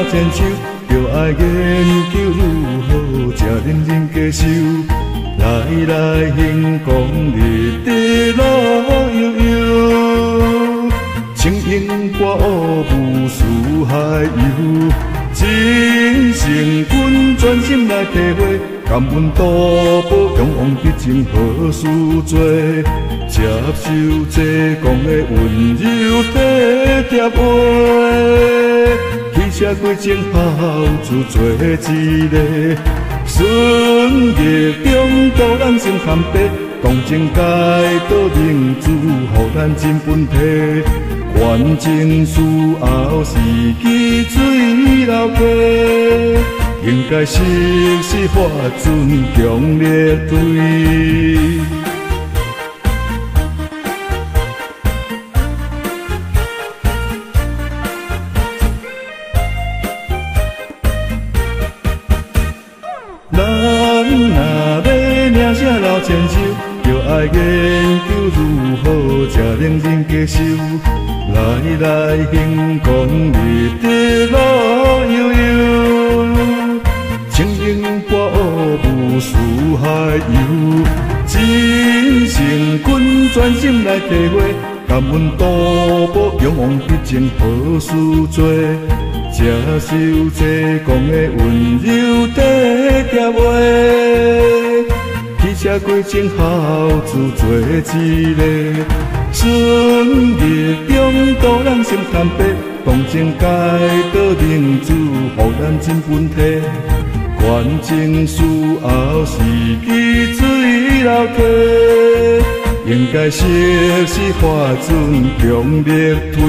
老千手，就爱研究如何才认真接受。来行光日地路悠悠，青樱挂乌雾似海游。真诚阮专心来体会，感恩多宝勇往直前好事做，接受这讲的温柔体贴话。汽车过程好自做一个，顺逆中度咱心坎坷，同情介倒凝珠，予咱真本体。完情事后是记水流溪，应该适时发准强烈推。咱若要领声老千手，就爱研究如何才认真接受。来行光日地路悠悠，青樱挂乌雾似海游。真诚阮专心来体会，感恩多宝勇往直前好事做，接受这讲的温柔体贴话。汽车过程好自做一个，顺逆中度咱心坎坷，同情介倒凝珠，予咱真本体。完情事后是记水流溪，应该适时发准强烈推。